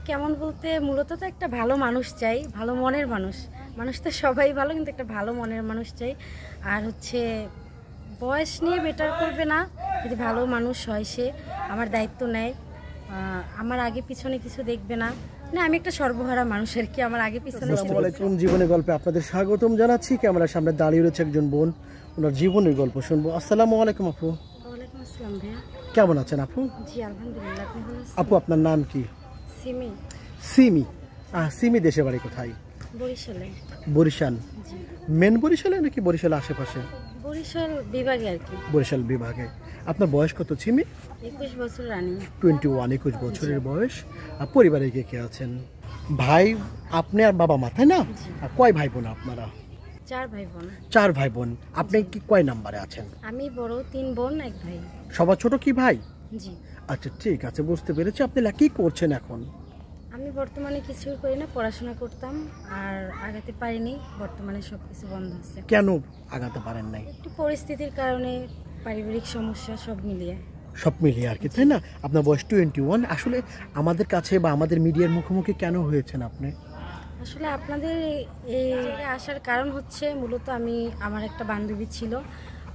কেমন বলতে মূলত তো একটা ভালো মানুষ চাই, ভালো মনের মানুষ। মানুষ তো সবাই ভালো, কিন্তু একটা ভালো মনের মানুষ চাই। আর হচ্ছে বয়স নিয়ে বেটার করবে না, যদি ভালো মানুষ হয় সে আমার দায়িত্ব নেয়, আমার আগে পিছনে কিছু দেখবে না। না, আমি একটা সর্বহারা মানুষ আর কি, আমার আগে পিছনে। আসসালামু আলাইকুম, জীবনের গল্পে আপনাদের স্বাগতম জানাচ্ছি। ক্যামেরার সামনে দাঁড়িয়ে রয়েছে একজন বোন, ওনার জীবনের গল্প শুনবো। আসসালামু আলাইকুম আপু। ওয়ালাইকুম আসসালাম ভাইয়া। কেমন আছেন আপু? জি আলহামদুলিল্লাহ, আপনি ভালো আছেন? আপু আপনার নাম কি? সিমি। সিমি। সিমি দেশের বাড়ি কোথায়? বরিশালে। বরিশাল। জি। মেন বরিশালে নাকি বরিশালের আশেপাশে? বরিশাল বিভাগে আর কি। বরিশাল বিভাগে। আপনার বয়স কত সিমি? 21 বছর রানিং। 21 বছরের বয়স। আর পরিবারে কে কে আছেন? ভাই, আপনি আর বাবা মা, তাই না? আর কয় ভাই বোন আপনারা? 4 ভাই বোন। 4 ভাই বোন। আপনি কি কয় নাম্বারে আছেন? আমি বড়, 3 বোন 1 ভাই। সবার ছোট কি ভাই? জি। আচ্ছা ঠিক আছে, বুঝতে পেরেছি। আপনি কি করছেন এখন? আমি বর্তমানে কিছুই করি না, পড়াশোনা করতাম আর আগাতে পারিনি। বর্তমানে সবকিছু বন্ধ আছে। কেন আগাতে পারেন নাই? একটু পরিস্থিতির কারণে, পারিবারিক সমস্যা সব মিলিয়ে। সব মিলিয়ে আর কি, তাই না? আপনার বয়স 21। আসলে আমাদের কাছে বা আমাদের মিডিয়ার মুখোমুখি কেন হয়েছেন আপনি? আসলে আপনাদের এই আসার কারণ হচ্ছে মূলত আমার একটা বান্ধবী ছিল,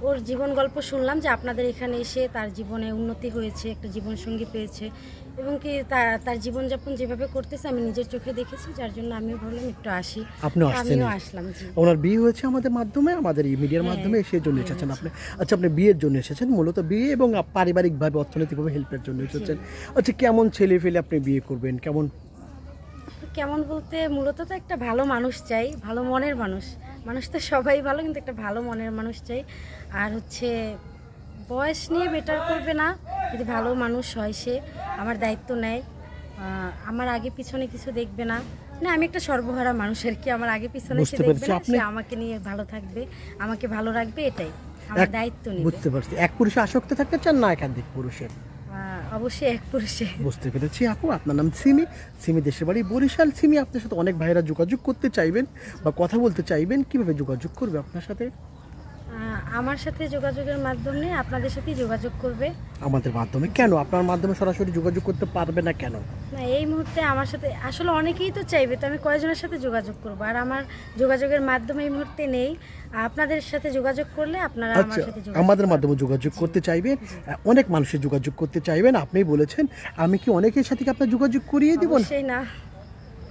ওর জীবন গল্প শুনলাম যে আপনাদের এখানে এসে তার জীবনে উন্নতি হয়েছে, একটা জীবনসঙ্গী পেয়েছে, এবং কি তার জীবনযাপন যেভাবে করতেছে আমি নিজের চোখে দেখেছি, যার জন্য আমিও ভাবলাম একটু আসি। আমিও আসলাম। জি। ওনার বিয়ে হয়েছে আমাদের মাধ্যমে, আমাদের এই মিডিয়ার মাধ্যমে, সেই জন্য এসেছেন আপনি। আচ্ছা, আপনি বিয়ের জন্য এসেছেন, মূলত বিয়ে এবং পারিবারিকভাবে অর্থনৈতিকভাবে হেল্পের জন্য এসেছেন। আচ্ছা, কেমন ছেলে ফেলে আপনি বিয়ে করবেন? কেমন বলতে মূলত তো একটা ভালো মানুষ চাই, ভালো মনের মানুষ। মানুষ তো সবাই ভালো, কিন্তু একটা ভালো মনের মানুষ চাই। আর হচ্ছে বয়স নিয়ে বেটার করবে না, যদি ভালো মানুষ হয় সে আমার দায়িত্ব নেয়, আমার আগে পিছনে কিছু দেখবে না। না, আমি একটা সর্বহারা মানুষ আর কি, আমার আগে পিছনে সে দেখবে না, সে আমাকে নিয়ে ভালো থাকবে, আমাকে ভালো রাখবে, এটাই আমার দায়িত্ব নিবে। বুঝতে পারছি। এক পুরুষে আসক্ত থাকতে চান না একাধিক পুরুষের? অবশ্যই এক পুরুষে। বুঝতে পেরেছি আপু। আপনার নাম সিমি। সিমি দেশের বাড়ি বরিশাল। সিমি, আপনার সাথে অনেক ভাইরা যোগাযোগ করতে চাইবেন বা কথা বলতে চাইবেন, কিভাবে যোগাযোগ করবে আপনার সাথে? আমার সাথে যোগাযোগের মাধ্যমে আপনাদের সাথেই যোগাযোগ করবে। আমাদের মাধ্যমে? কেন আপনার মাধ্যমে সরাসরি যোগাযোগ করতে পারবে না কেন? না, এই মুহূর্তে আমার সাথে আসলে অনেকেই তো চাইবে, তো আমি কয়জনের সাথে যোগাযোগ করব, আর আমার যোগাযোগের মাধ্যমে এই মুহূর্তে নেই। আপনাদের সাথে যোগাযোগ করলে আপনারা আমার সাথে আমাদের মাধ্যমে যোগাযোগ করতে চাইবেন, অনেক মানুষের যোগাযোগ করতে চাইবেন। আপনি বলেছেন, আমি কি অনেকের সাথে কি আপনার যোগাযোগ করিয়ে দিব? সেই না,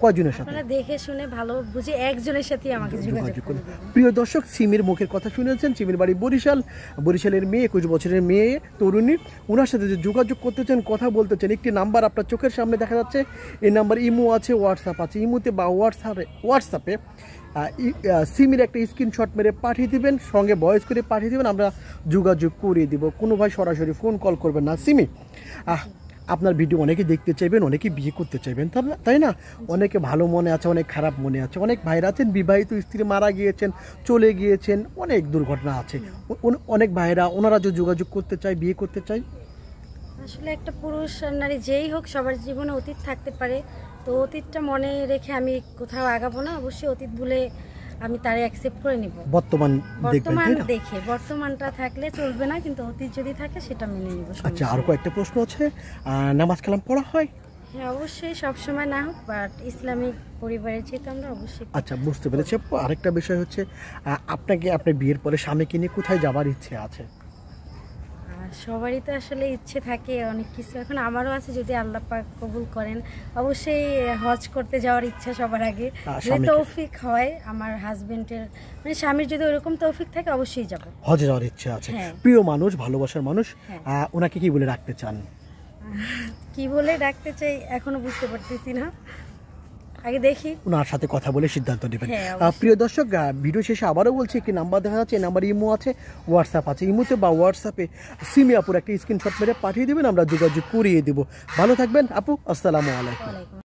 কয়জনের সাথে? আপনারা দেখে শুনে ভালো বুঝে একজনের সাথে আমাকে যোগাযোগ করুন। প্রিয় দর্শক, সিমির মুখের কথা শুনেছেন। সিমির বাড়ি বরিশাল। বরিশালের মেয়ে, 21 বছরের মেয়ে, তরুণী। ওনার সাথে যে যোগাযোগ করতে চান, কথা বলতে চান, একটি নাম্বার আপনার চোখের সামনে দেখা যাচ্ছে। এই নাম্বার ইমো আছে, হোয়াটসঅ্যাপ আছে। ইমোতে বা হোয়াটসঅ্যাপে সিমির একটা স্ক্রিনশট মেরে পাঠিয়ে দিবেন, সঙ্গে ভয়েস করে পাঠিয়ে দিবেন, আমরা যোগাযোগ করিয়ে দিব। কোনো ভাই সরাসরি ফোন কল করবেন না। সিমি, আপনার ভিডিও অনেকে দেখতে চাইবেন, অনেকে বিয়ে করতে চাইবেন, তাই না? অনেকে ভালো মনে আছে, অনেক খারাপ মনে আছে। অনেক ভাইরা আছেন বিবাহিত, স্ত্রী মারা গিয়েছেন, চলে গিয়েছেন, অনেক দুর্ঘটনা আছে। অনেক ভাইরা ওনারা যে যোগাযোগ করতে চায়, বিয়ে করতে চায়। আসলে একটা পুরুষ আর নারী যেই হোক, সবার জীবনে অতীত থাকতে পারে। তো অতীতটা মনে রেখে আমি কোথাও আগাবো না, অবশ্যই অতীত ভুলে আমি তারে অ্যাকসেপ্ট করে নিব। বর্তমান দেখে, বর্তমানটা থাকলে চলবে না, কিন্তু অতীত যদি থাকে সেটা মেনে নিব। আচ্ছা, আর কয়েকটা প্রশ্ন আছে। নামাজ কালাম পড়া হয়? হ্যাঁ, অবশ্যই, সবসময় না হোক, বাট ইসলামিক পরিবারের যেহেতু আমরা অবশ্যই। আচ্ছা, বুঝতে পেরেছি। আরেকটা বিষয় হচ্ছে, আপনার বিয়ের পরে স্বামীকে নিয়ে কোথায় যাবার ইচ্ছে আছে? সবারই তো আসলে ইচ্ছে থাকে অনেক কিছু, এখন আমারও আছে, যদি আল্লাহ পাক কবুল করেন অবশ্যই হজ করতে যাওয়ার ইচ্ছা সবার আগে। যদি তৌফিক হয় আমার হাজবেন্ডের, মানে স্বামীর যদি ওরকম তৌফিক থাকে, অবশ্যই যাব। হজে যাওয়ার ইচ্ছা আছে। প্রিয় মানুষ, ভালোবাসার মানুষ, ওনাকে কি বলে রাখতে চান? কি বলে রাখতে চাই এখনো বুঝতে পারতেছি না, আগে দেখি, ওনার সাথে কথা বলে সিদ্ধান্ত নেবেন। প্রিয় দর্শক, ভিডিও শেষে আবারও বলছি, একটি নাম্বার দেখা যাচ্ছে। এই নাম্বার ইমো আছে, হোয়াটসঅ্যাপ আছে। ইমোতে বা হোয়াটসঅ্যাপে সিমি আপুর একটা স্ক্রিনশট মেরে পাঠিয়ে দেবেন, আমরা যোগাযোগ করিয়ে দেব। ভালো থাকবেন আপু। আসসালামু আলাইকুম।